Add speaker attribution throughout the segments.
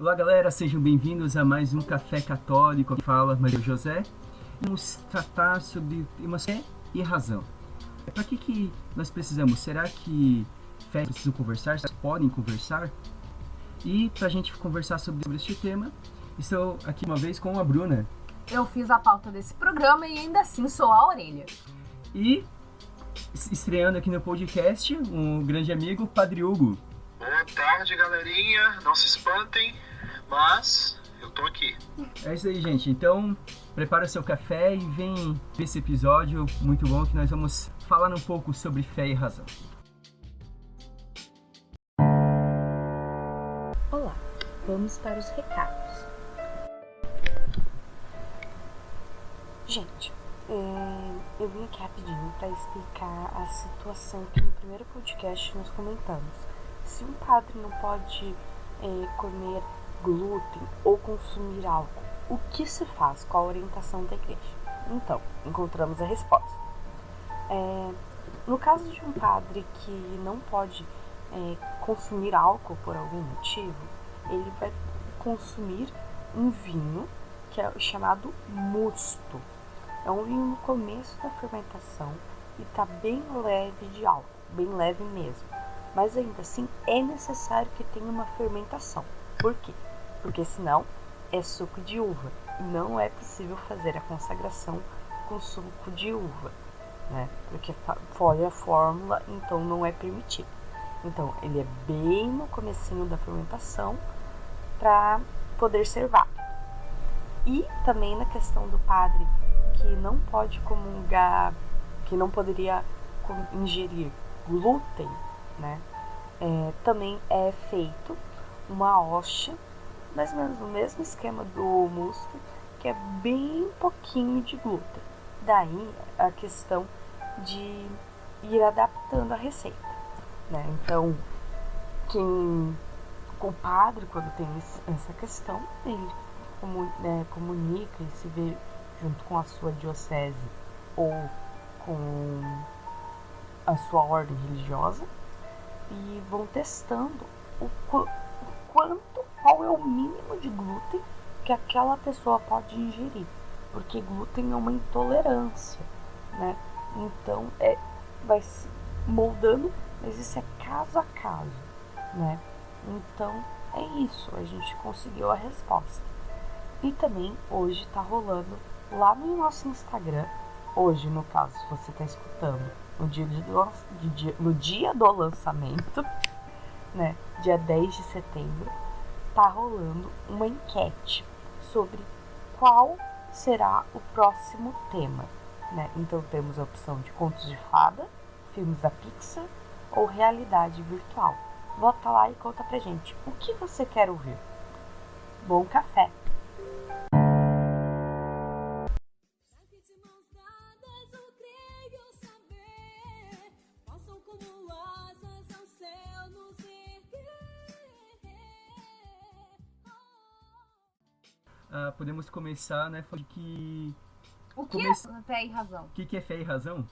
Speaker 1: Olá galera, sejam bem-vindos a mais um Café Católico. Aqui fala Maria José. Vamos tratar sobre uma fé e razão. Para que nós precisamos? Será que fé precisam conversar? Vocês podem conversar? E para a gente conversar sobre este tema, estou aqui uma vez com a Bruna.
Speaker 2: Eu fiz a pauta desse programa e ainda assim sou a orelha.
Speaker 1: E estreando aqui no podcast, um grande amigo, Padre Hugo.
Speaker 3: Boa tarde, galerinha. Não se espantem, mas eu tô aqui.
Speaker 1: É isso aí, gente. Então, prepara o seu café e vem ver esse episódio muito bom que nós vamos falar um pouco sobre fé e razão.
Speaker 2: Olá, vamos para os recados. Gente, eu vim aqui rapidinho para explicar a situação que no primeiro podcast nós comentamos. Se um padre não pode comer glúten ou consumir álcool, o que se faz? Qual a orientação da igreja? Então, encontramos a resposta. No caso de um padre que não pode consumir álcool por algum motivo, ele vai consumir um vinho que é chamado mosto. É um vinho no começo da fermentação e está bem leve de álcool, bem leve mesmo. Mas ainda assim é necessário que tenha uma fermentação. Por quê? Porque senão é suco de uva. Não é possível fazer a consagração com suco de uva, né? Porque foge a fórmula, então não é permitido. Então ele é bem no comecinho da fermentação para poder servar. E também na questão do padre que não pode comungar, que não poderia ingerir glúten, né? Também é feito uma hóstia, mais ou menos no mesmo esquema do mosto, que é bem pouquinho de glúten. Daí a questão de ir adaptando a receita, né? Então, o padre, quando tem essa questão, ele comunica e se vê junto com a sua diocese ou com a sua ordem religiosa e vão testando qual é o mínimo de glúten que aquela pessoa pode ingerir, porque glúten é uma intolerância, né? Então vai se moldando, mas isso é caso a caso, né? Então é isso, a gente conseguiu a resposta. E também hoje tá rolando lá no nosso Instagram, hoje no caso, se você tá escutando no dia do lançamento, né, dia 10 de setembro, tá rolando uma enquete sobre qual será o próximo tema, né? Então temos a opção de contos de fada, filmes da Pixar ou realidade virtual. Vota lá e conta pra gente o que você quer ouvir. Bom café!
Speaker 1: Podemos começar, né, falando que...
Speaker 2: O que é fé e razão?
Speaker 1: O que é fé e razão?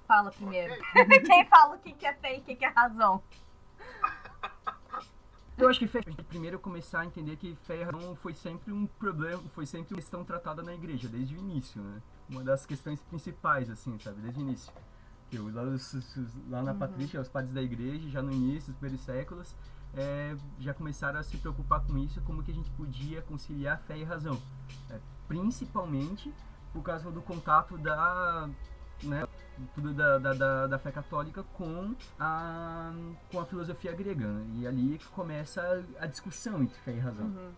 Speaker 2: Fala primeiro. Quem fala o que é fé e o que é razão?
Speaker 1: Eu acho que primeiro começar a entender que fé e razão foi sempre um problema, foi sempre uma questão tratada na igreja, desde o início, né? Uma das questões principais, assim, sabe, desde o início. Lá na Patrícia, os padres da igreja, já no início dos primeiros séculos, já começaram a se preocupar com isso, como que a gente podia conciliar fé e razão. Principalmente por causa do contato da fé católica com a filosofia grega, né? E ali começa a discussão entre fé e razão.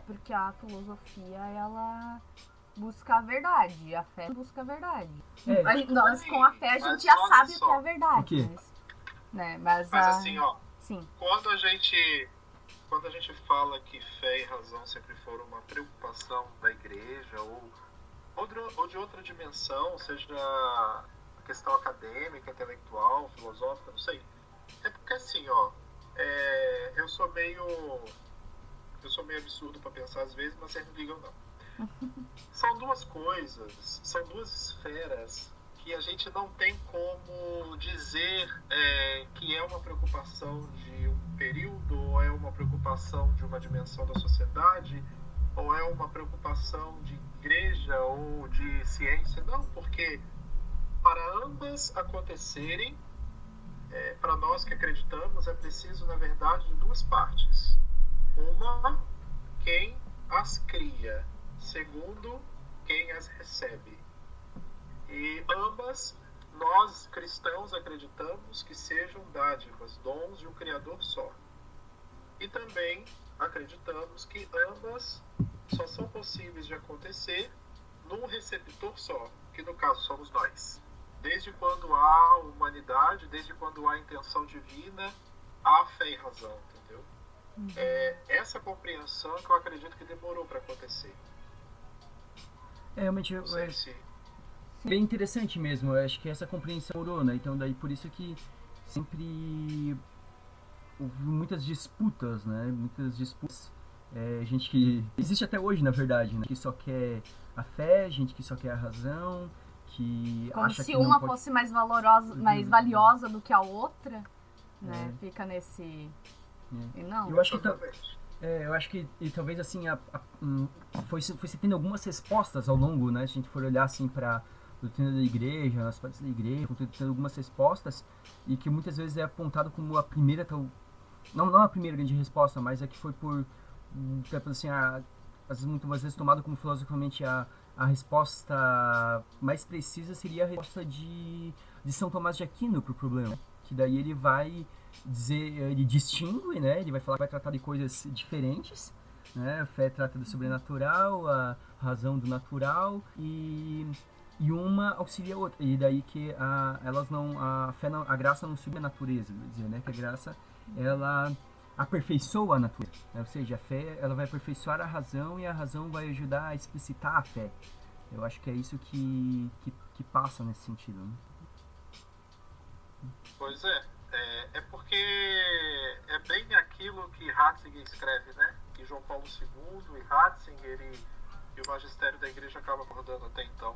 Speaker 2: Porque a filosofia, ela busca a verdade, a fé busca a verdade. Nós, com a fé, a gente já sabe o que é a verdade.
Speaker 1: O quê?
Speaker 2: Mas
Speaker 3: assim, ó,
Speaker 2: sim.
Speaker 3: Quando a gente fala que fé e razão sempre foram uma preocupação da igreja ou de outra dimensão, seja a questão acadêmica, intelectual, filosófica, não sei. É porque assim, ó, eu sou meio absurdo para pensar às vezes, mas vocês não ligam não. São duas coisas, são duas esferas que a gente não tem como dizer que é uma preocupação de um período ou é uma preocupação de uma dimensão da sociedade, ou é uma preocupação de igreja ou de ciência. Não, porque para ambas acontecerem, para nós que acreditamos, é preciso, na verdade, de duas partes. Uma, quem as cria. Segundo, quem as recebe. E ambas, nós cristãos acreditamos que sejam dádivas, dons de um Criador só. E também acreditamos que ambas só são possíveis de acontecer num receptor só, que no caso somos nós. Desde quando há humanidade, desde quando há intenção divina, há fé e razão, entendeu? Essa compreensão que eu acredito que demorou para acontecer.
Speaker 1: Realmente,
Speaker 3: Não sei se...
Speaker 1: bem interessante mesmo. Eu acho que essa compreensão demorou, né? Então, daí por isso que sempre houve muitas disputas, né? Muitas disputas. Gente que existe até hoje, na verdade, né? Que só quer a fé, gente que só quer a razão, que
Speaker 4: como
Speaker 1: acha
Speaker 4: se
Speaker 1: que
Speaker 4: uma
Speaker 1: não
Speaker 4: fosse mais valorosa, mais valiosa do que a outra, né? Fica nesse... E não.
Speaker 1: Eu acho que e talvez assim foi se tendo algumas respostas ao longo, né? Se a gente for olhar assim para doutrina da igreja, nas partes da igreja, tendo algumas respostas e que muitas vezes é apontado como a primeira não a primeira grande resposta, mas é que foi por assim, muitas vezes tomado como filosoficamente a resposta mais precisa seria a resposta de São Tomás de Aquino para o problema, que daí ele vai dizer, ele distingue, né? Ele vai falar que vai tratar de coisas diferentes, né? A fé trata do sobrenatural, a razão do natural e uma auxilia a outra. E daí que a graça não sube a natureza, quer dizer, né? Que a graça ela aperfeiçoa a natureza, né? Ou seja, a fé ela vai aperfeiçoar a razão e a razão vai ajudar a explicitar a fé. Eu acho que é isso que passa nesse sentido, né?
Speaker 3: Pois é porque é bem aquilo que Ratzinger escreve, né? Que João Paulo II e Ratzinger e o magistério da igreja acaba abordando até então.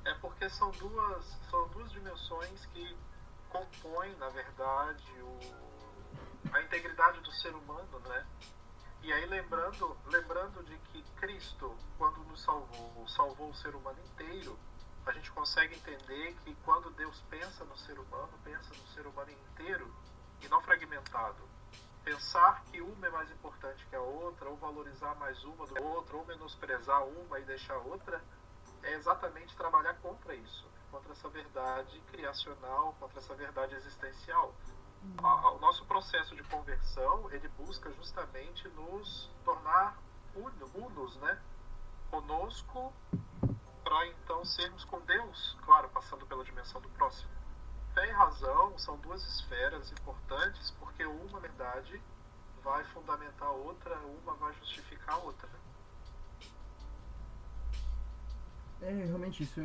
Speaker 3: É porque são duas dimensões que compõem, na verdade, a integridade do ser humano, né? E aí lembrando de que Cristo, quando nos salvou o ser humano inteiro, a gente consegue entender que quando Deus pensa no ser humano inteiro e não fragmentado. Pensar que uma é mais importante que a outra, ou valorizar mais uma do que a outra, ou menosprezar uma e deixar a outra, é exatamente trabalhar contra isso, contra essa verdade criacional, contra essa verdade existencial. O nosso processo de conversão, ele busca justamente nos tornar unos, né? Conosco, para então sermos com Deus, claro, passando pela dimensão do próximo. Fé e razão são duas esferas importantes, porque uma verdade vai fundamentar a outra, uma vai justificar a outra.
Speaker 1: Realmente isso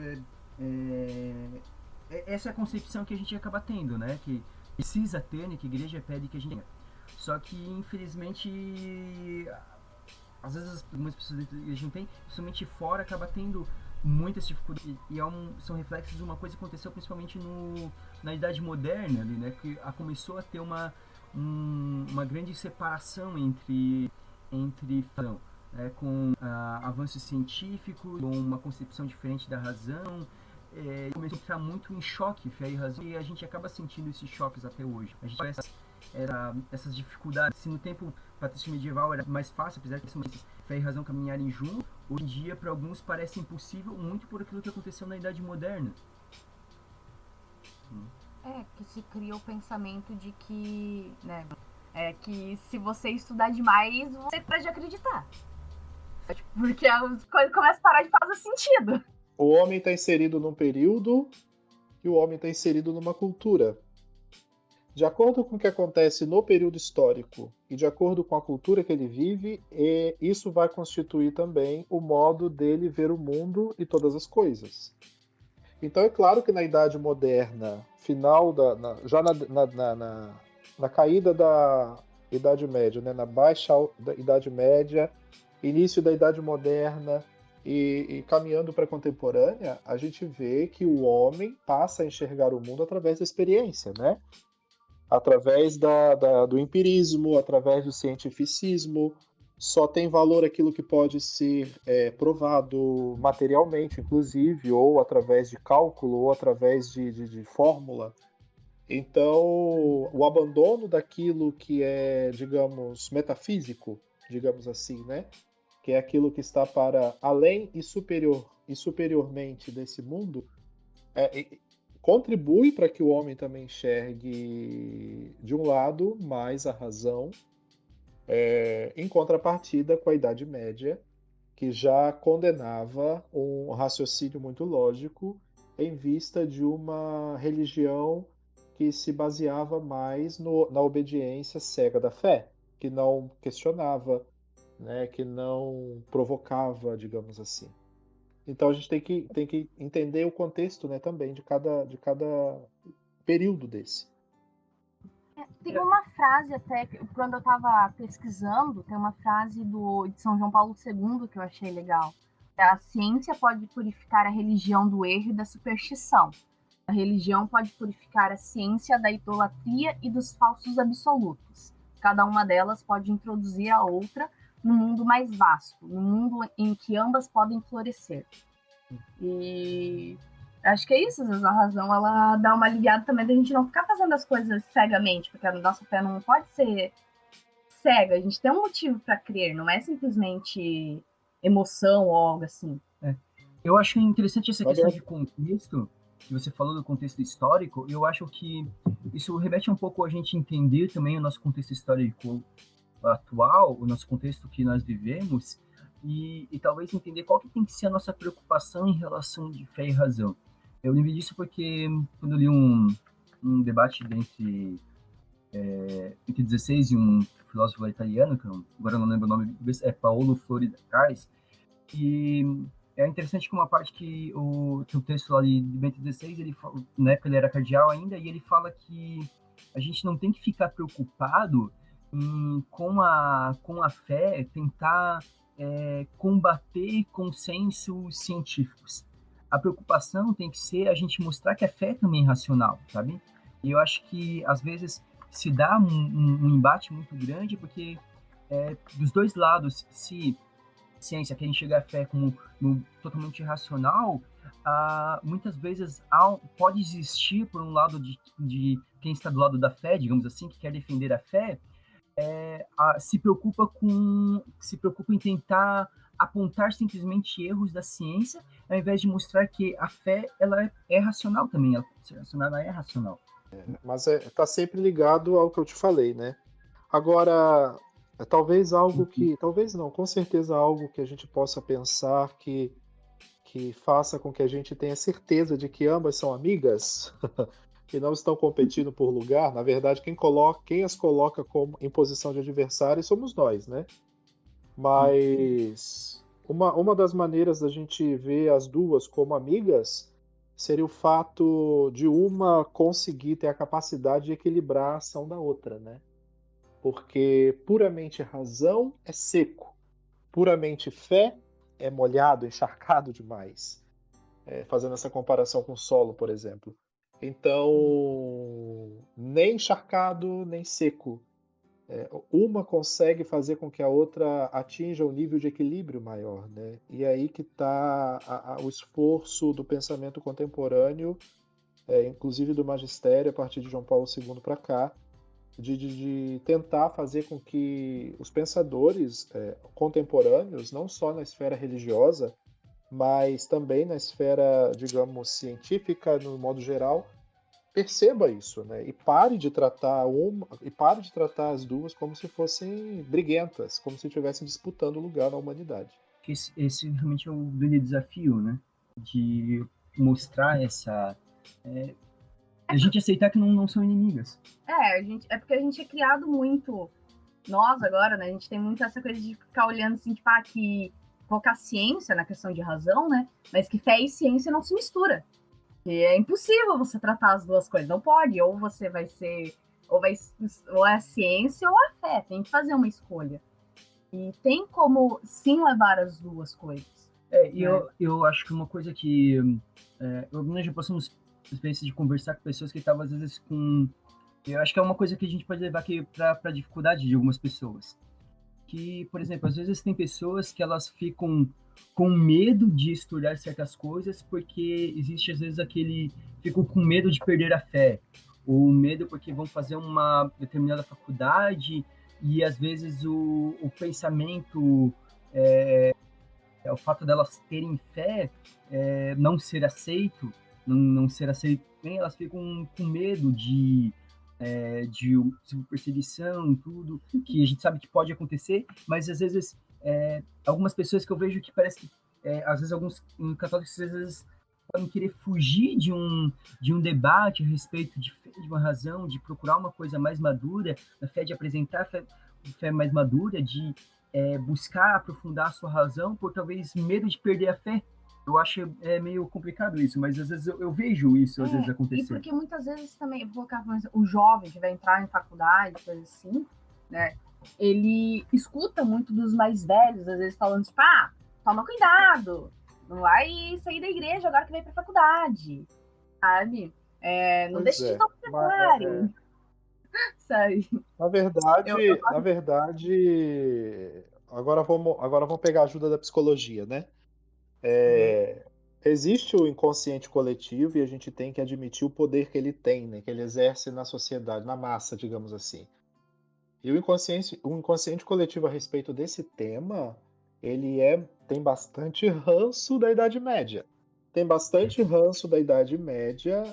Speaker 1: essa é a concepção que a gente acaba tendo, né? Que precisa ter, né? Que a igreja pede que a gente tenha. Só que, infelizmente, às vezes algumas pessoas dentro da igreja não têm, principalmente fora, acaba tendo muitas dificuldades. E são reflexos de uma coisa que aconteceu principalmente na Idade Moderna, ali, né? Que começou a ter uma grande separação entre com avanço científico, com uma concepção diferente da razão, começou a entrar muito em choque, fé e razão, e a gente acaba sentindo esses choques até hoje. A gente essas dificuldades. Se no tempo patrício medieval era mais fácil, apesar de fé e razão caminharem juntos, hoje em dia para alguns parece impossível, muito por aquilo que aconteceu na Idade Moderna.
Speaker 4: Que se cria o pensamento de que, né, que se você estudar demais, você pode acreditar. Porque as coisas começam a parar de fazer sentido.
Speaker 3: O homem está inserido num período e o homem está inserido numa cultura. De acordo com o que acontece no período histórico e de acordo com a cultura que ele vive, isso vai constituir também o modo dele ver o mundo e todas as coisas. Então é claro que na Idade Moderna, na caída da Idade Média, né, na baixa da Idade Média, início da Idade Moderna e caminhando para a contemporânea, a gente vê que o homem passa a enxergar o mundo através da experiência, né? através do empirismo, através do cientificismo. Só tem valor aquilo que pode ser provado materialmente, inclusive, ou através de cálculo, ou através de fórmula. Então, o abandono daquilo que é, digamos, metafísico, digamos assim, né? Que é aquilo que está para além e superiormente desse mundo, contribui para que o homem também enxergue, de um lado, mais a razão, em contrapartida com a Idade Média, que já condenava um raciocínio muito lógico em vista de uma religião que se baseava mais na obediência cega da fé, que não questionava, né, que não provocava, digamos assim. Então a gente tem que entender o contexto, né, também de cada período desse.
Speaker 4: Tem uma frase até, quando eu estava pesquisando, tem uma frase de São João Paulo II que eu achei legal. A ciência pode purificar a religião do erro e da superstição. A religião pode purificar a ciência da idolatria e dos falsos absolutos. Cada uma delas pode introduzir a outra no mundo mais vasto, no mundo em que ambas podem florescer. E acho que é isso, às vezes a razão ela dá uma aliviada também da gente não ficar fazendo as coisas cegamente, porque a nossa fé não pode ser cega, a gente tem um motivo para crer, não é simplesmente emoção ou algo assim.
Speaker 1: Eu acho interessante essa questão de contexto, que você falou do contexto histórico. Eu acho que isso remete um pouco a gente entender também o nosso contexto histórico atual, o nosso contexto que nós vivemos, e talvez entender qual que tem que ser a nossa preocupação em relação de fé e razão. Eu lembro disso porque quando eu li um debate entre 16 e um filósofo italiano, que agora eu não lembro o nome, é Paolo Flori da Cais, e é interessante que uma parte que o texto lá de Bento XVI, ele fala, na época ele era cardeal ainda, e ele fala que a gente não tem que ficar preocupado com a fé, tentar combater consensos científicos. A preocupação tem que ser a gente mostrar que a fé também é racional, sabe? E eu acho que, às vezes, se dá um embate muito grande, porque dos dois lados, se ciência quer enxergar a fé como totalmente racional, muitas vezes pode existir, por um lado, de quem está do lado da fé, digamos assim, que quer defender a fé, se preocupa em tentar apontar simplesmente erros da ciência, ao invés de mostrar que a fé ela é racional também, ela é racional.
Speaker 3: Mas está sempre ligado ao que eu te falei, né? Agora, talvez algo que... Talvez não, com certeza algo que a gente possa pensar que faça com que a gente tenha certeza de que ambas são amigas, que não estão competindo por lugar. Na verdade, quem as coloca em posição de adversário somos nós, né? Mas uma das maneiras da gente ver as duas como amigas seria o fato de uma conseguir ter a capacidade de equilibrar a ação da outra, né? Porque puramente razão é seco, puramente fé é molhado, encharcado demais. Fazendo essa comparação com o solo, por exemplo. Então, nem encharcado, nem seco. Uma consegue fazer com que a outra atinja um nível de equilíbrio maior, né? E aí que está o esforço do pensamento contemporâneo, inclusive do magistério, a partir de João Paulo II para cá, de tentar fazer com que os pensadores contemporâneos, não só na esfera religiosa, mas também na esfera, digamos, científica, no modo geral, perceba isso, né? E pare de tratar as duas como se fossem briguentas, como se estivessem disputando lugar na humanidade.
Speaker 1: Esse realmente é o grande desafio, né? De mostrar essa... a gente aceitar que não são inimigas.
Speaker 4: É porque a gente é criado muito... Nós agora, né? A gente tem muito essa coisa de ficar olhando assim, tipo, que colocar ciência na questão de razão, né? Mas que fé e ciência não se mistura. E é impossível você tratar as duas coisas. Não pode. Ou você vai ser... Ou é a ciência ou a fé. Tem que fazer uma escolha. E tem como, sim, levar as duas coisas.
Speaker 1: Eu acho que uma coisa que... nós já passamos experiência de conversar com pessoas que estavam, às vezes, com Eu acho que é uma coisa que a gente pode levar aqui para a dificuldade de algumas pessoas. Que, por exemplo, às vezes tem pessoas que elas ficam com medo de estudar certas coisas porque existe às vezes ficam com medo de perder a fé, ou medo porque vão fazer uma determinada faculdade e às vezes o pensamento, o fato delas terem fé não ser aceito, não ser aceito bem, elas ficam com medo de perseguição, tudo, que a gente sabe que pode acontecer, mas às vezes algumas pessoas que eu vejo que parece que, às vezes alguns católicos, às vezes podem querer fugir de um debate a respeito de fé, de uma razão, de procurar uma coisa mais madura, da fé, de apresentar fé mais madura, de buscar aprofundar a sua razão, por talvez medo de perder a fé. Eu acho meio complicado isso, mas às vezes eu vejo isso às vezes acontecer.
Speaker 4: E porque muitas vezes também, vou colocar o jovem que vai entrar em faculdade, coisa assim, né? Ele escuta muito dos mais velhos, às vezes falando tipo, toma cuidado, não vai sair da igreja agora que vai pra faculdade, sabe? Não deixe de tomar secundário, sabe?
Speaker 3: Na verdade, agora vamos pegar a ajuda da psicologia, né? Existe o inconsciente coletivo e a gente tem que admitir o poder que ele tem, né? Que ele exerce na sociedade, na massa, digamos assim. E o inconsciente coletivo a respeito desse tema, ele tem bastante ranço da Idade Média. Tem bastante ranço da Idade Média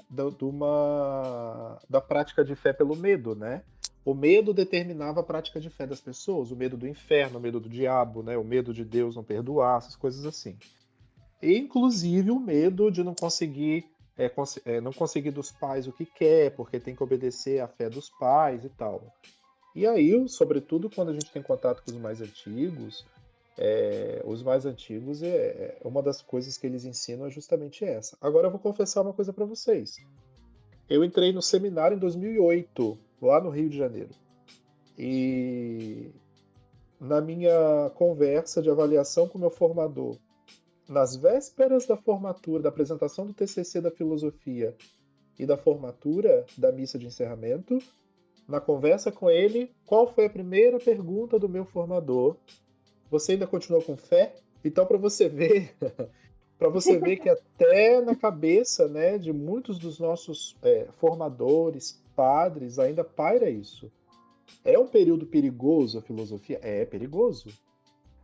Speaker 3: da prática de fé pelo medo, né? O medo determinava a prática de fé das pessoas, o medo do inferno, o medo do diabo, né? O medo de Deus não perdoar, essas coisas assim. E, inclusive, o medo de não conseguir dos pais o que quer, porque tem que obedecer à fé dos pais e tal. E aí, sobretudo quando a gente tem contato com os mais antigos, uma das coisas que eles ensinam é justamente essa. Agora eu vou confessar uma coisa para vocês. Eu entrei no seminário em 2008, lá no Rio de Janeiro. E na minha conversa de avaliação com o meu formador, nas vésperas da formatura, da apresentação do TCC da filosofia e da formatura da missa de encerramento, na conversa com ele, qual foi a primeira pergunta do meu formador? Você ainda continua com fé? Então, para você ver que até na cabeça, né, de muitos dos nossos formadores, padres, ainda paira isso. É um período perigoso a filosofia? É perigoso.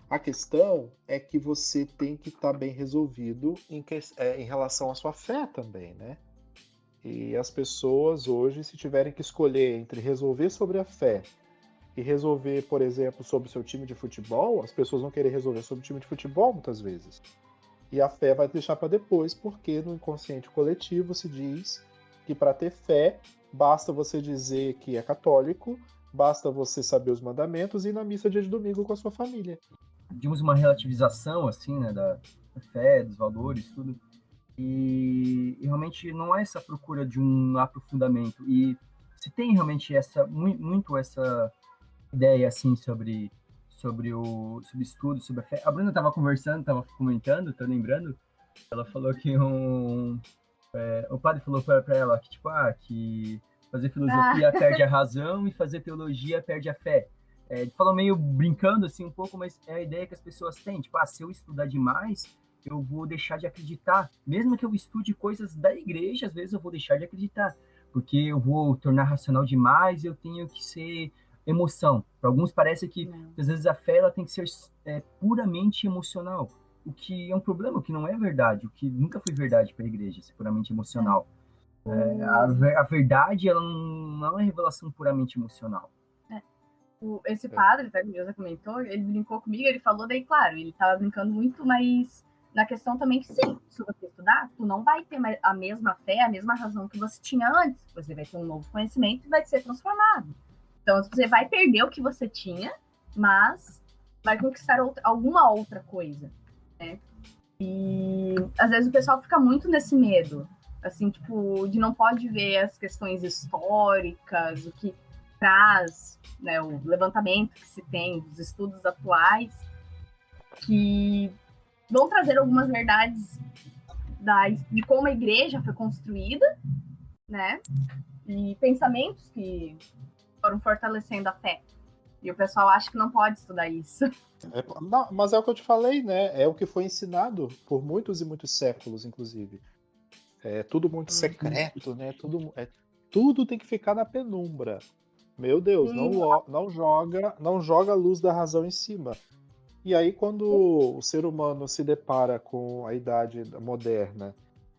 Speaker 3: A questão é que você tem que estar bem resolvido em relação à sua fé também, né? E as pessoas hoje, se tiverem que escolher entre resolver sobre a fé e resolver, por exemplo, sobre o seu time de futebol, as pessoas vão querer resolver sobre o time de futebol muitas vezes. E a fé vai deixar para depois, porque no inconsciente coletivo se diz que para ter fé, basta você dizer que é católico, basta você saber os mandamentos e ir na missa dia de domingo com a sua família.
Speaker 1: Digamos uma relativização, assim, né, da fé, dos valores, tudo. E realmente não é essa procura de um aprofundamento. E se tem realmente muito essa ideia, assim, sobre estudo, sobre a fé. A Bruna estava conversando, estava comentando, tô lembrando, ela falou que o padre falou para ela que, tipo, que fazer filosofia perde a razão e fazer teologia perde a fé. Ele falou meio brincando, assim, um pouco, mas é a ideia que as pessoas têm. Tipo, se eu estudar demais, eu vou deixar de acreditar. Mesmo que eu estude coisas da igreja, às vezes eu vou deixar de acreditar. Porque eu vou tornar racional demais, eu tenho que ser emoção. Para alguns parece que, às vezes, a fé ela tem que ser puramente emocional. O que é um problema, o que não é verdade. O que nunca foi verdade para a igreja, ser puramente emocional. A verdade, ela não é uma revelação puramente emocional.
Speaker 4: Esse padre, até que o José comentou, ele brincou comigo, ele falou, daí, claro, ele tava brincando muito, mas na questão também que sim, se você estudar, tu não vai ter a mesma fé, a mesma razão que você tinha antes. Você vai ter um novo conhecimento e vai ser transformado. Então, você vai perder o que você tinha, mas vai conquistar alguma outra coisa, né? E às vezes o pessoal fica muito nesse medo, assim, tipo, de não pode ver as questões históricas, o que traz, né, o levantamento que se tem dos estudos atuais, que vão trazer algumas verdades de como a igreja foi construída, né? e pensamentos que foram fortalecendo a fé. E o pessoal acha que não pode estudar isso.
Speaker 5: Não, mas é o que eu te falei, né? É o que foi ensinado por muitos e muitos séculos, inclusive. É tudo muito secreto, né? Tudo tem que ficar na penumbra. Meu Deus, não joga a luz da razão em cima. E aí, quando o ser humano se depara com a idade moderna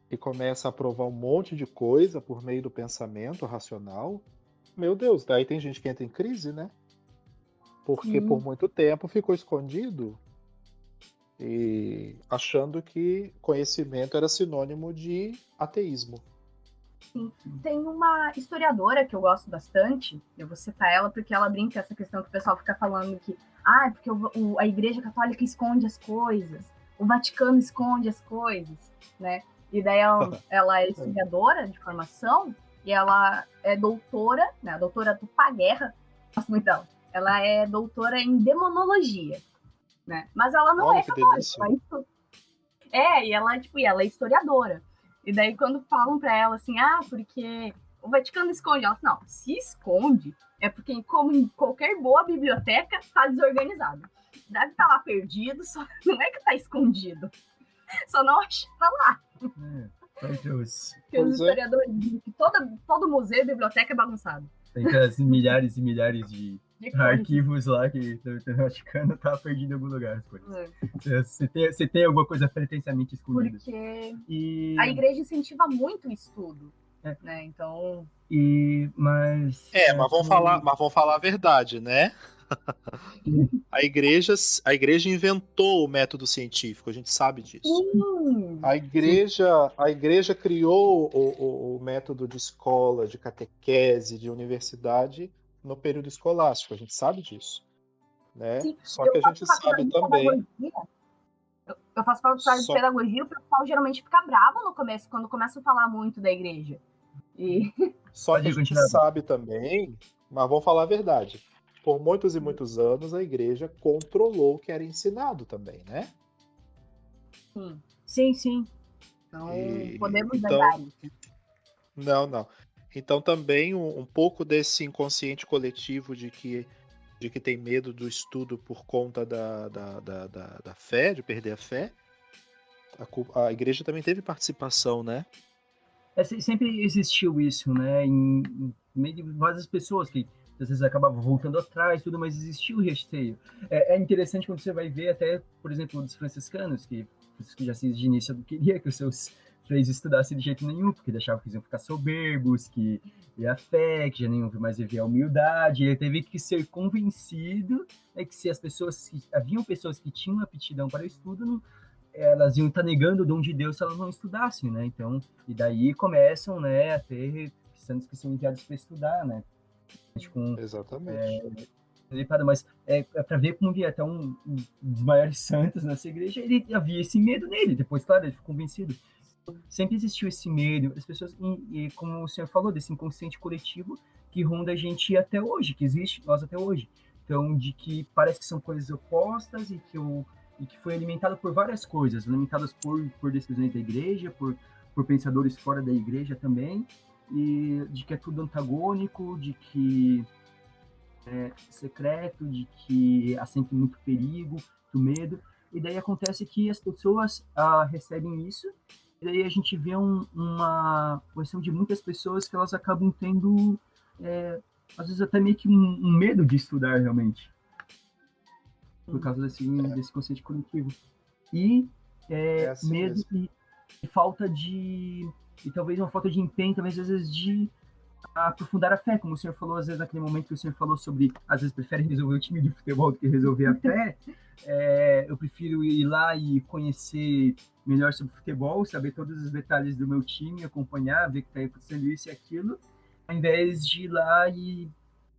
Speaker 5: e começa a provar um monte de coisa por meio do pensamento racional, meu Deus, daí tem gente que entra em crise, né? Porque por muito tempo ficou escondido e achando que conhecimento era sinônimo de ateísmo.
Speaker 4: Sim. Tem uma historiadora que eu gosto bastante, eu vou citar ela porque ela brinca essa questão que o pessoal fica falando que porque a Igreja Católica esconde as coisas, o Vaticano esconde as coisas, né? E daí ela é historiadora de formação e ela é doutora, né? Doutora do Paguerra, gosto muito dela. Ela é doutora em demonologia, né? Mas ela não é católica. E ela é historiadora. E daí quando falam pra ela assim, porque o Vaticano esconde, ela fala, não, se esconde é porque, como em qualquer boa biblioteca, tá desorganizado. Deve estar lá perdido, só não é que tá escondido. Só não acha tá lá. Porque os historiadores dizem que todo museu e biblioteca é bagunçado.
Speaker 1: Tem aquelas milhares e milhares de arquivos lá que o Vaticano tá perdido em algum lugar as coisas. Você tem alguma coisa pretensiamente escondida.
Speaker 4: Porque a igreja incentiva muito o estudo. Né? Então.
Speaker 5: Mas vamos falar a verdade, né? A igreja inventou o método científico, a gente sabe disso. A igreja criou o método de escola, de catequese, de universidade no período escolástico, a gente sabe disso. Né? Só que a gente sabe também.
Speaker 4: Eu faço faculdade de pedagogia e o pessoal geralmente fica bravo no começo, quando começa a falar muito da igreja.
Speaker 5: Só que a gente sabe também, mas vamos falar a verdade. Por muitos e muitos anos, a igreja controlou o que era ensinado também, né?
Speaker 4: Sim. Então, podemos negar isso.
Speaker 5: Não. Então, também um pouco desse inconsciente coletivo de que tem medo do estudo por conta da fé, de perder a fé, a igreja também teve participação, né?
Speaker 1: Sempre existiu isso, né? Em meio de várias pessoas que às vezes acabavam voltando atrás, tudo, mas existiu o receio. É interessante quando você vai ver até, por exemplo, dos franciscanos, que já se de início não queria que os seus freis estudassem de jeito nenhum, porque deixavam que eles iam ficar soberbos, que a fé, que já nem mais vivia a humildade. Ele teve que ser convencido, né, que se haviam pessoas que tinham aptidão para o estudo, elas iam estar negando o dom de Deus se elas não estudassem, né? Então, e daí começam, né, a ter cristãos que são enviados para estudar, né?
Speaker 5: Exatamente.
Speaker 1: Mas é para ver como havia até um dos maiores santos nessa igreja, ele havia esse medo nele. Depois, claro, ele ficou convencido. Sempre existiu esse medo, as pessoas, e como o senhor falou, desse inconsciente coletivo que ronda a gente até hoje, que existe nós até hoje. Então, de que parece que são coisas opostas e que foi alimentado por várias coisas, alimentadas por decisões da igreja, por pensadores fora da igreja também, e de que é tudo antagônico, de que é secreto, de que há sempre muito perigo, muito medo, e daí acontece que as pessoas recebem isso, e daí a gente vê uma questão de muitas pessoas que elas acabam tendo, às vezes até meio que um medo de estudar realmente, por causa desse consciente coletivo. E assim medo e falta de... E talvez uma falta de empenho, talvez às vezes de aprofundar a fé, como o senhor falou, às vezes naquele momento que o senhor falou sobre, às vezes prefere resolver o time de futebol do que resolver a fé, eu prefiro ir lá e conhecer melhor sobre futebol, saber todos os detalhes do meu time, acompanhar, ver que está acontecendo isso e aquilo, ao invés de ir lá e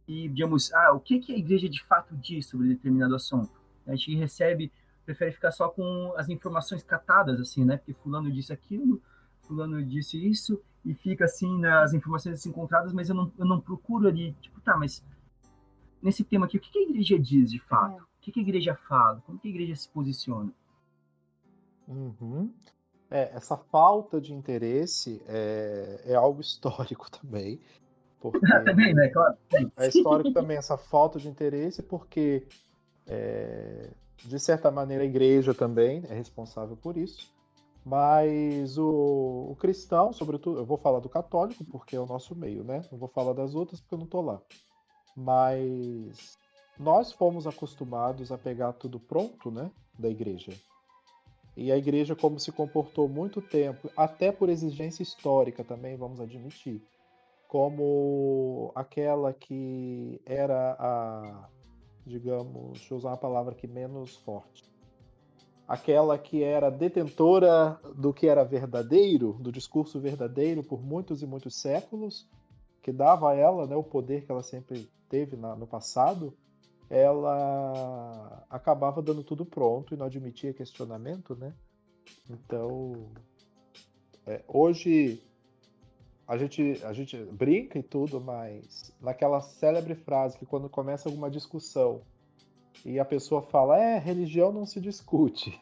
Speaker 1: digamos, o que a igreja de fato diz sobre determinado assunto. A gente prefere ficar só com as informações catadas, assim, né, porque fulano disse aquilo, fulano disse isso, e fica assim nas informações assim, encontradas, mas eu não procuro ali, mas nesse tema aqui, o que a igreja diz de fato? O que a igreja fala? Como que a igreja se posiciona?
Speaker 5: Essa falta de interesse é algo histórico também. Porque
Speaker 1: Também, né? Claro.
Speaker 5: é histórico também essa falta de interesse, porque, de certa maneira, a igreja também é responsável por isso. Mas o cristão, sobretudo, eu vou falar do católico, porque é o nosso meio, né? Não vou falar das outras, porque eu não estou lá. Mas nós fomos acostumados a pegar tudo pronto, né? Da igreja. E a igreja, como se comportou muito tempo, até por exigência histórica também, vamos admitir, como aquela que era digamos, deixa eu usar uma palavra aqui menos forte, aquela que era detentora do que era verdadeiro, do discurso verdadeiro por muitos e muitos séculos, que dava a ela, né, o poder que ela sempre teve no passado, ela acabava dando tudo pronto e não admitia questionamento, né? Então, hoje a gente brinca e tudo, mas naquela célebre frase que quando começa alguma discussão e a pessoa fala, religião não se discute.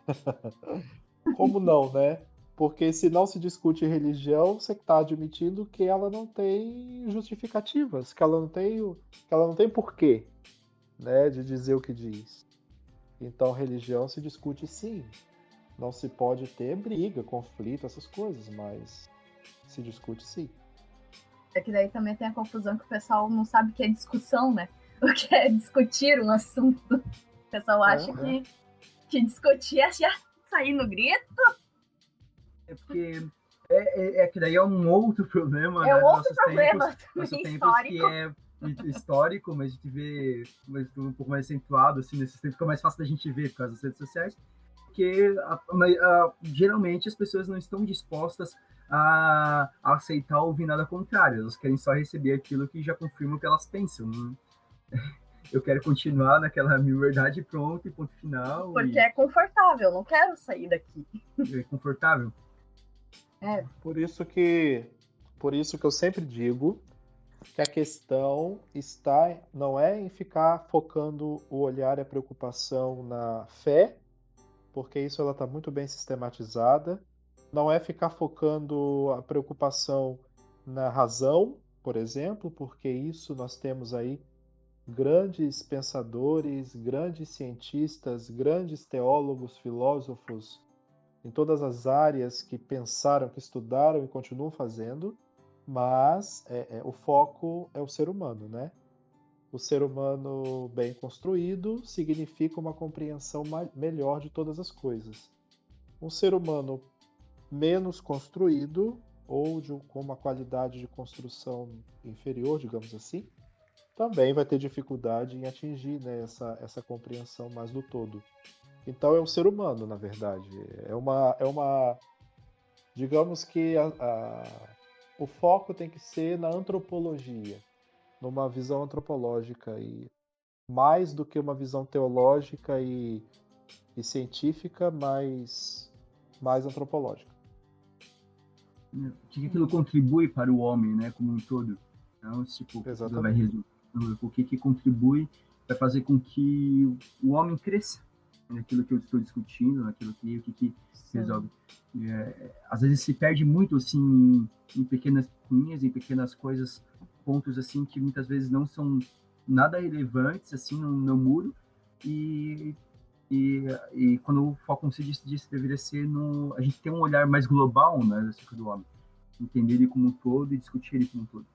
Speaker 5: Como não, né? Porque se não se discute religião, você está admitindo que ela não tem justificativas, que ela não tem porquê, né, de dizer o que diz. Então, religião se discute sim. Não se pode ter briga, conflito, essas coisas, mas se discute sim.
Speaker 4: É que daí também tem a confusão que o pessoal não sabe o que é discussão, né? O que é discutir um assunto. O pessoal acha que discutir é já sair no grito.
Speaker 1: É porque que daí é um outro problema,
Speaker 4: É
Speaker 1: né?
Speaker 4: um outro problema
Speaker 1: Nossos
Speaker 4: também
Speaker 1: tempos que
Speaker 4: histórico.
Speaker 1: é histórico, mas a gente vê um pouco mais acentuado, assim, nesses tempos fica mais fácil da gente ver por causa das redes sociais, porque geralmente as pessoas não estão dispostas a aceitar ou ouvir nada contrário, elas querem só receber aquilo que já confirma o que elas pensam, né? Eu quero continuar naquela minha verdade pronto e ponto final.
Speaker 4: Porque é confortável, não quero sair daqui.
Speaker 1: É confortável.
Speaker 5: Por isso que eu sempre digo que a questão não é em ficar focando o olhar e a preocupação na fé, porque isso ela está muito bem sistematizada. Não é ficar focando a preocupação na razão, por exemplo, porque isso nós temos aí grandes pensadores, grandes cientistas, grandes teólogos, filósofos em todas as áreas que pensaram, que estudaram e continuam fazendo, mas o foco é o ser humano, né? O ser humano bem construído significa uma compreensão melhor de todas as coisas. Um ser humano menos construído ou com uma qualidade de construção inferior, digamos assim, também vai ter dificuldade em atingir, né, essa compreensão mais do todo. Então é um ser humano, na verdade. Digamos que o foco tem que ser na antropologia, numa visão antropológica, e mais do que uma visão teológica e científica, mais antropológica.
Speaker 1: O que aquilo contribui para o homem, né, como um todo. Então, tipo, vai resolver o que contribui para fazer com que o homem cresça naquilo que eu estou discutindo, naquilo que resolve. Às vezes se perde muito assim em pequenas linhas, em pequenas coisas, pontos assim que muitas vezes não são nada relevantes assim no muro, e quando o foco, como se disse, deveria ser a gente ter um olhar mais global, né, do ciclo do homem, entender ele como um todo e discutir ele como um todo.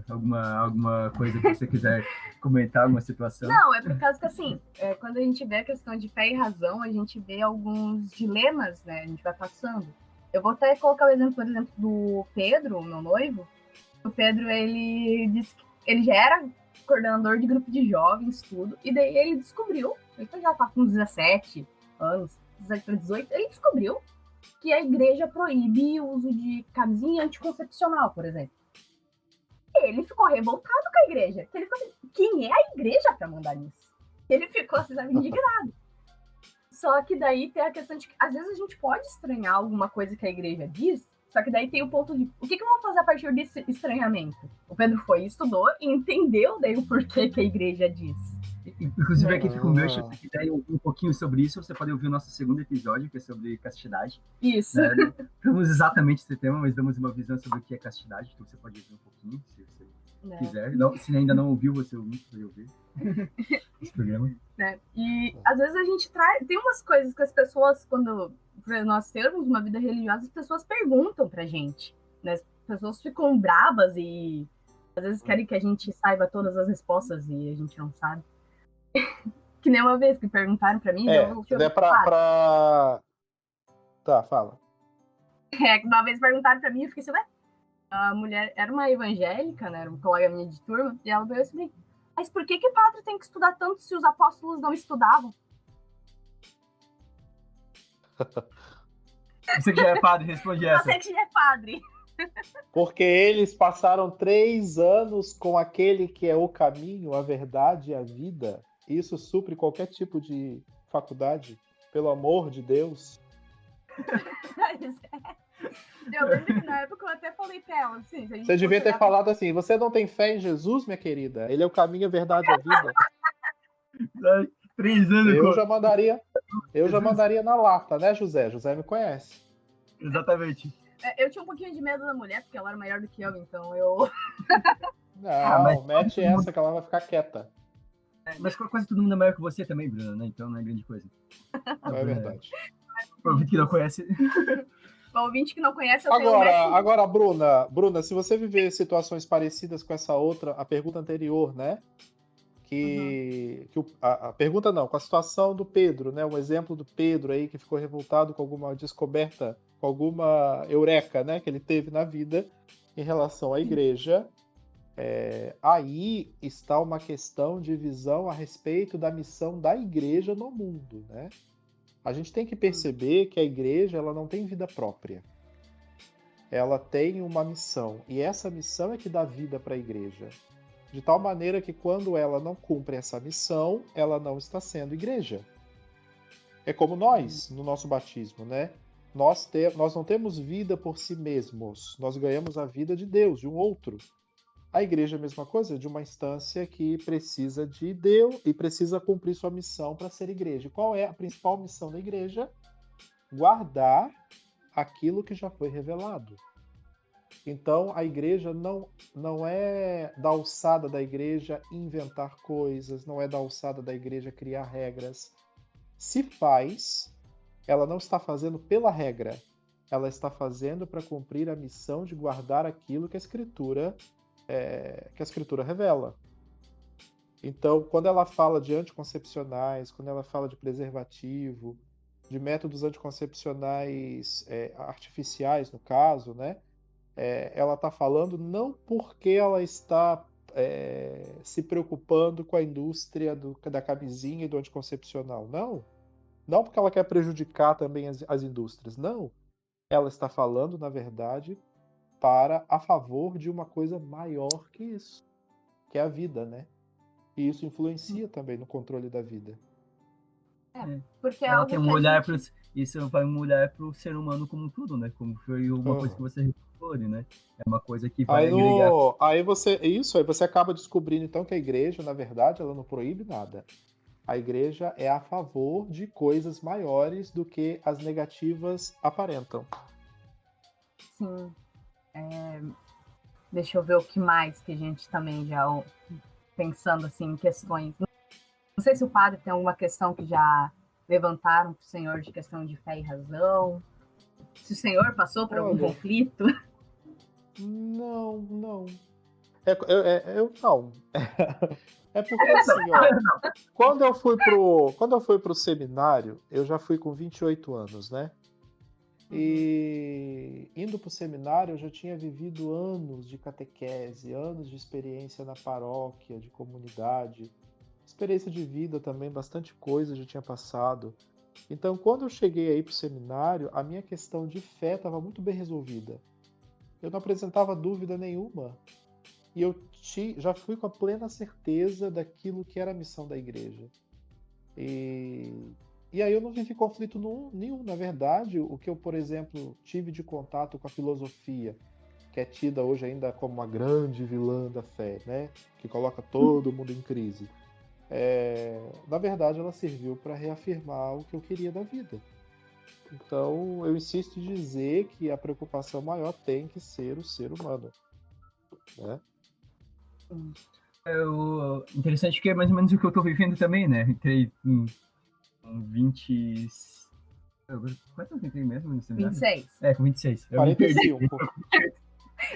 Speaker 1: Alguma coisa que você quiser comentar, alguma situação?
Speaker 4: Não, é por causa que, assim, quando a gente vê a questão de fé e razão, a gente vê alguns dilemas, né? A gente vai passando. Eu vou até colocar o exemplo, por exemplo, do Pedro, meu noivo. O Pedro, ele disse que ele já era coordenador de grupo de jovens, tudo, e daí ele descobriu, ele já tá com 17 anos, 17 para 18, ele descobriu que a igreja proíbe o uso de camisinha anticoncepcional, por exemplo. Ele ficou revoltado com a igreja. Ele ficou assim, quem é a igreja pra mandar nisso? Ele ficou assim, sabe, indignado. Só que daí tem a questão de que às vezes a gente pode estranhar alguma coisa que a igreja diz, só que daí tem o ponto de o que eu vou fazer a partir desse estranhamento? O Pedro foi, estudou e entendeu daí o porquê que a igreja diz.
Speaker 1: Inclusive aqui fica o meu, se você quiser um pouquinho sobre isso, você pode ouvir o nosso segundo episódio, que é sobre castidade.
Speaker 4: Isso.
Speaker 1: Falamos exatamente esse tema, mas damos uma visão sobre o que é castidade, então você pode ouvir um pouquinho, se você
Speaker 4: né?
Speaker 1: quiser. Não, se ainda não ouviu, você vai ouvir esse programa.
Speaker 4: Né? E às vezes a gente tem umas coisas que as pessoas, quando nós termos uma vida religiosa, as pessoas perguntam pra gente, né? As pessoas ficam bravas e às vezes querem que a gente saiba todas as respostas e a gente não sabe. Que nem uma vez que perguntaram pra mim,
Speaker 5: Tá, fala.
Speaker 4: Uma vez perguntaram pra mim, eu fiquei assim, ué? A mulher era uma evangélica, né? Era uma colega minha de turma, e ela veio assim, mas por que o padre tem que estudar tanto se os apóstolos não estudavam?
Speaker 1: Você que já é padre, responde essa.
Speaker 4: Você que já é padre.
Speaker 5: Porque eles passaram 3 anos com aquele que é o caminho, a verdade e a vida. Isso supre qualquer tipo de faculdade, pelo amor de Deus.
Speaker 4: Eu lembro que na época eu até falei pra ela, assim,
Speaker 5: você devia ter falado assim, você não tem fé em Jesus, minha querida? Ele é o caminho, a verdade e a vida.
Speaker 1: 3 anos.
Speaker 5: Eu já mandaria na lata, né, José? José me conhece.
Speaker 1: Exatamente.
Speaker 4: Eu tinha um pouquinho de medo da mulher, porque ela era maior do que eu, então eu...
Speaker 5: Não, mete essa que ela vai ficar quieta.
Speaker 1: Mas quase todo mundo é maior que você também, Bruna, né? Então não é grande coisa.
Speaker 5: Não é verdade.
Speaker 1: Para o que não conhece...
Speaker 4: O ouvinte que não conhece, eu tenho
Speaker 5: Agora, Bruna, se você viver situações parecidas com essa outra, a pergunta anterior, né? A pergunta não, com a situação do Pedro, né? Um exemplo do Pedro aí que ficou revoltado com alguma descoberta, com alguma eureka, né? Que ele teve na vida em relação à igreja. Aí está uma questão de visão a respeito da missão da igreja no mundo, né? A gente tem que perceber que a igreja ela não tem vida própria. Ela tem uma missão. E essa missão é que dá vida para a igreja. De tal maneira que quando ela não cumpre essa missão, ela não está sendo igreja. É como nós, no nosso batismo, né? Nós não temos vida por si mesmos. Nós ganhamos a vida de Deus, de um outro. A igreja é a mesma coisa, de uma instância que precisa de Deus e precisa cumprir sua missão para ser igreja. Qual é a principal missão da igreja? Guardar aquilo que já foi revelado. Então, a igreja não é da alçada da igreja inventar coisas, não é da alçada da igreja criar regras. Se faz, ela não está fazendo pela regra, ela está fazendo para cumprir a missão de guardar aquilo que a Escritura revela. Então, quando ela fala de anticoncepcionais, quando ela fala de preservativo, de métodos anticoncepcionais artificiais, no caso, né? Ela está falando não porque ela está se preocupando com a indústria da camisinha e do anticoncepcional, não porque ela quer prejudicar também as indústrias, não. Ela está falando, na verdade, a favor de uma coisa maior que isso, que é a vida, né? E isso influencia também no controle da vida.
Speaker 4: Porque
Speaker 1: ela tem um olhar isso vai um olhar para o ser humano como um todo, né? Como foi uma coisa que você falou, né? É uma coisa que vai agregar.
Speaker 5: Aí você acaba descobrindo então que a igreja, na verdade, ela não proíbe nada. A igreja é a favor de coisas maiores do que as negativas aparentam.
Speaker 4: Sim. Deixa eu ver o que mais que a gente também já pensando assim em questões. Não sei se o padre tem alguma questão que já levantaram para o senhor de questão de fé e razão. Se o senhor passou por algum conflito.
Speaker 5: Não. Não. É porque assim, ó, quando eu fui pro seminário, eu já fui com 28 anos, né? E indo para o seminário, eu já tinha vivido anos de catequese, anos de experiência na paróquia, de comunidade, experiência de vida também, bastante coisa já tinha passado. Então, quando eu cheguei aí para o seminário, a minha questão de fé estava muito bem resolvida. Eu não apresentava dúvida nenhuma. E eu já fui com a plena certeza daquilo que era a missão da igreja. E aí eu não vivi conflito nenhum. Na verdade, o que eu, por exemplo, tive de contato com a filosofia, que é tida hoje ainda como uma grande vilã da fé, né? Que coloca todo mundo em crise. Na verdade, ela serviu para reafirmar o que eu queria da vida. Então, eu insisto em dizer que a preocupação maior tem que ser o ser humano, né?
Speaker 1: Interessante que é mais ou menos o que eu tô vivendo também, né? Entrei com 20... Quantos anos eu entrei mesmo no seminário?
Speaker 4: 26.
Speaker 1: Com 26. Eu me perdi.
Speaker 5: 45.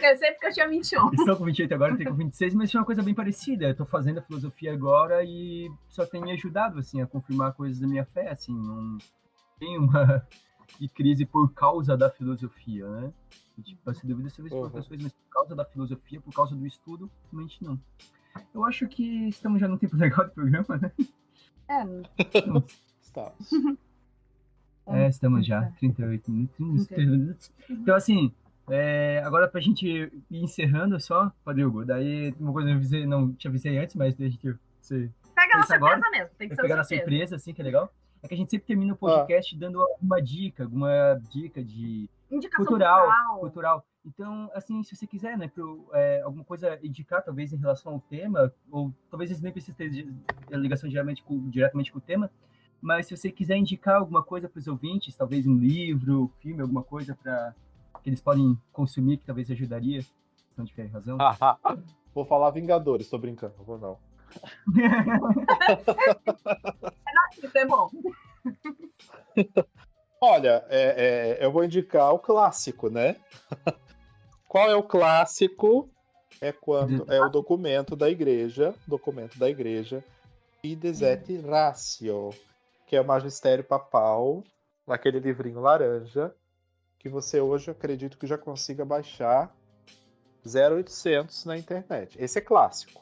Speaker 4: Eu sei porque eu tinha 21.
Speaker 1: Estou com 28 agora, eu tenho com 26, mas foi uma coisa bem parecida. Eu tô fazendo a filosofia agora e só tem me ajudado, assim, a confirmar coisas da minha fé, assim. Não tem uma crise por causa da filosofia, né? Tipo, essa dúvida sobre outras coisas, mas por causa da filosofia, por causa do estudo, realmente não. Eu acho que estamos já num tempo legal do programa, né?
Speaker 5: Está.
Speaker 1: Estamos já, 38 minutos. Então, assim, agora pra gente ir encerrando só, Rodrigo, daí uma coisa que eu não te avisei antes, mas a gente
Speaker 4: Pega na surpresa
Speaker 1: agora,
Speaker 4: mesmo, tem que ser
Speaker 1: pegar
Speaker 4: uma
Speaker 1: na surpresa, assim, que é legal. É que a gente sempre termina o podcast dando alguma dica de
Speaker 4: indicação
Speaker 1: cultural. Então, assim, se você quiser, né, alguma coisa indicar, talvez em relação ao tema, ou talvez isso nem precise ter ligação diretamente com o tema, mas se você quiser indicar alguma coisa para os ouvintes, talvez um livro, filme, alguma coisa para que eles podem consumir, que talvez ajudaria, questão de fé e razão.
Speaker 5: Vou falar Vingadores, tô brincando, vou não.
Speaker 4: Isso é bom.
Speaker 5: Olha, eu vou indicar o clássico, né? Qual é o clássico? É quando é o documento da igreja, Fides et Ratio, que é o magistério papal, naquele livrinho laranja, que você hoje acredito que já consiga baixar 0800 na internet. Esse é clássico,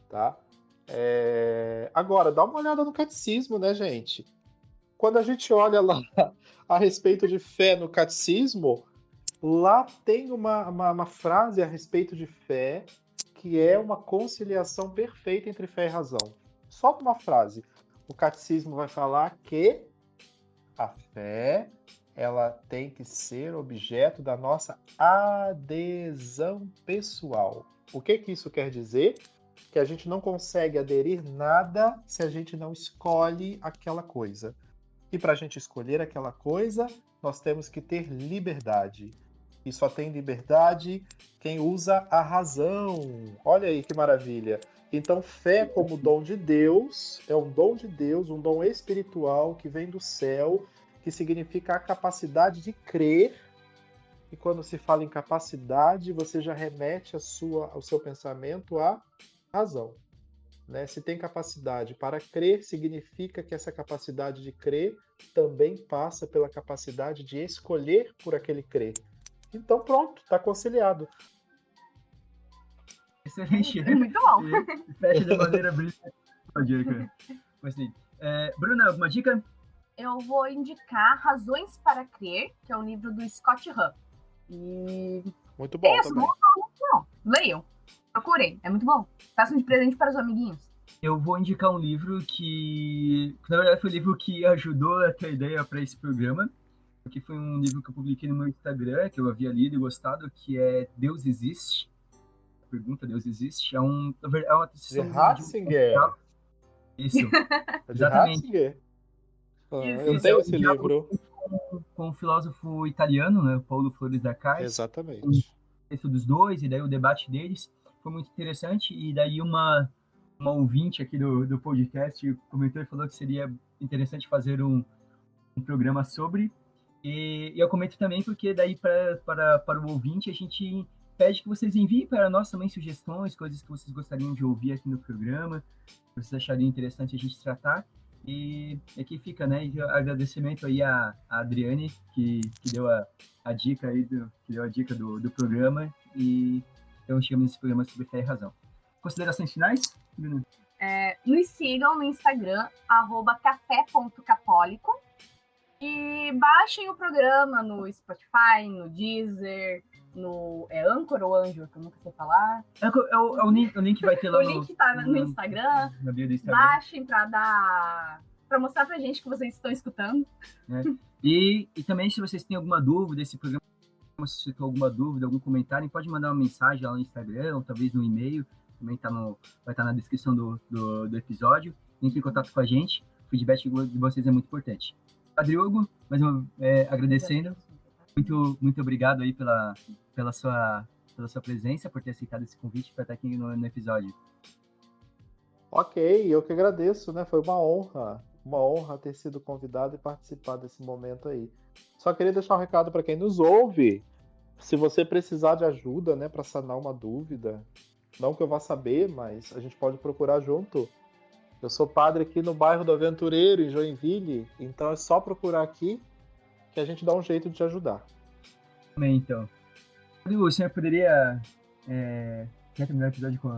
Speaker 5: tá? Agora, dá uma olhada no catecismo, né, gente? Quando a gente olha lá a respeito de fé no catecismo, lá tem uma frase a respeito de fé que é uma conciliação perfeita entre fé e razão. Só uma frase. O catecismo vai falar que a fé ela tem que ser objeto da nossa adesão pessoal. O que isso quer dizer? Que a gente não consegue aderir nada se a gente não escolhe aquela coisa. E para a gente escolher aquela coisa, nós temos que ter liberdade. E só tem liberdade quem usa a razão. Olha aí que maravilha. Então, fé como dom de Deus, é um dom de Deus, um dom espiritual que vem do céu, que significa a capacidade de crer. E quando se fala em capacidade, você já remete ao seu pensamento à razão. Né? Se tem capacidade para crer, significa que essa capacidade de crer também passa pela capacidade de escolher por aquele crer. Então pronto, está conciliado.
Speaker 1: Excelente.
Speaker 4: Muito bom.
Speaker 1: Fecha de maneira brilhante. Gostei. Bruna, alguma dica?
Speaker 4: Eu vou indicar Razões para Crer, que é um livro do Scott Hahn. E...
Speaker 5: Muito bom também.
Speaker 4: Não, leiam. Procurem, é muito bom. Façam de presente para os amiguinhos.
Speaker 1: Eu vou indicar um livro que na verdade, foi o livro que ajudou a ter a ideia para esse programa, que foi um livro que eu publiquei no meu Instagram, que eu havia lido e gostado, que é Deus Existe? Pergunta, Deus Existe? É uma
Speaker 5: de Ratzinger.
Speaker 1: Isso,
Speaker 5: de Ratzinger. Eu tenho esse livro.
Speaker 1: Com um filósofo italiano, né, Paulo Flores da Casa.
Speaker 5: Exatamente.
Speaker 1: O texto dos dois, e daí o debate deles foi muito interessante, e daí uma ouvinte aqui do podcast comentou e falou que seria interessante fazer um programa sobre, e eu comento também porque daí para o ouvinte a gente pede que vocês enviem para nós também sugestões, coisas que vocês gostariam de ouvir aqui no programa, que vocês achariam interessante a gente tratar, e aqui fica, né, e agradecimento aí a Adriane, que deu a dica aí, que deu a dica do programa, e então chegamos nesse programa sobre fé e razão. Considerações finais, Bruno?
Speaker 4: Nos sigam no Instagram, @café.católico, e baixem o programa no Spotify, no Deezer, no Anchor ou Anchor, que eu nunca sei falar.
Speaker 1: O link vai ter lá
Speaker 4: o link tá no Instagram.
Speaker 1: Na bio do Instagram.
Speaker 4: Baixem pra mostrar pra gente que vocês estão escutando.
Speaker 1: E também, se vocês têm alguma dúvida, esse programa, se você tem alguma dúvida, algum comentário, pode mandar uma mensagem lá no Instagram, ou talvez no e-mail, também vai estar na descrição do episódio. Entre em contato com a gente, o feedback de vocês é muito importante. Rodrigo, mais uma agradecendo, muito obrigado aí pela sua pela sua presença, por ter aceitado esse convite para estar aqui no episódio.
Speaker 5: Ok, eu que agradeço, né? Foi uma honra ter sido convidado e participar desse momento aí. Só queria deixar um recado para quem nos ouve. Se você precisar de ajuda, né, para sanar uma dúvida, não que eu vá saber, mas a gente pode procurar junto. Eu sou padre aqui no bairro do Aventureiro, em Joinville, então é só procurar aqui que a gente dá um jeito de te ajudar.
Speaker 1: Bem, então. O senhor poderia quer terminar o episódio com...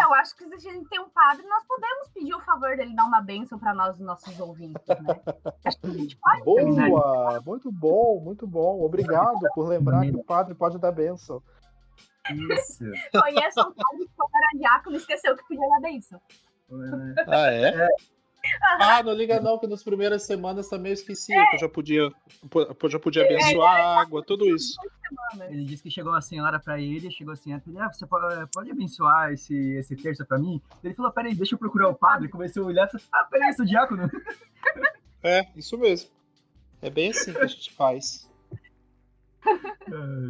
Speaker 4: Eu acho que se a gente tem um padre, nós podemos pedir o favor dele dar uma bênção para nós, os nossos ouvintes, né? Acho que a gente pode.
Speaker 5: Boa! Muito bom, muito bom. Obrigado por lembrar que o padre pode dar bênção.
Speaker 1: Isso.
Speaker 4: Conheço um padre que quando era diácono esqueceu que podia dar bênção.
Speaker 5: Ah, é? Ah, não liga não, que nas primeiras semanas também eu esqueci que eu já podia abençoar a água, tudo isso.
Speaker 1: Ele disse que chegou uma senhora pra ele, você pode abençoar esse terço pra mim? Ele falou, peraí, deixa eu procurar o padre. Começou a olhar e falou, peraí, eu sou diácono.
Speaker 5: É, isso mesmo. É bem assim que a gente faz.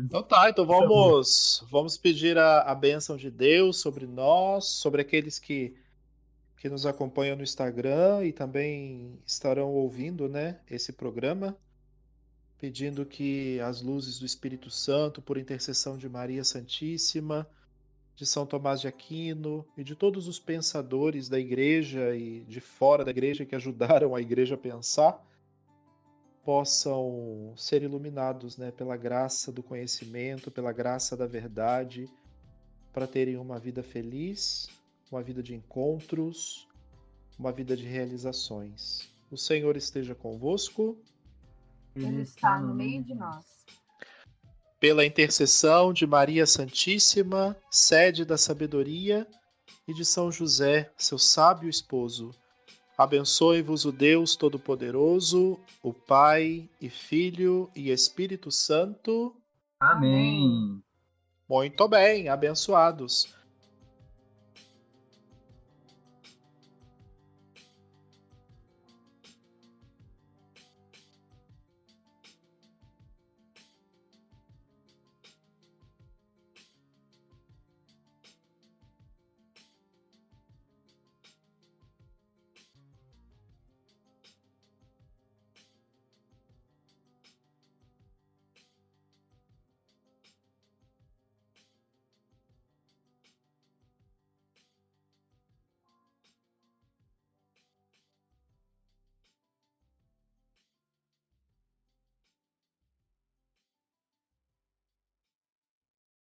Speaker 5: Então tá, então vamos pedir a bênção de Deus sobre nós, sobre aqueles que nos acompanham no Instagram e também estarão ouvindo, né, esse programa, pedindo que as luzes do Espírito Santo, por intercessão de Maria Santíssima, de São Tomás de Aquino e de todos os pensadores da igreja e de fora da igreja que ajudaram a igreja a pensar, possam ser iluminados, né, pela graça do conhecimento, pela graça da verdade, para terem uma vida feliz, uma vida de encontros, uma vida de realizações. O Senhor esteja convosco.
Speaker 4: Ele está no meio de nós.
Speaker 5: Pela intercessão de Maria Santíssima, sede da sabedoria, e de São José, seu sábio esposo, abençoe-vos o Deus Todo-Poderoso, o Pai e Filho e Espírito Santo.
Speaker 1: Amém.
Speaker 5: Muito bem, abençoados.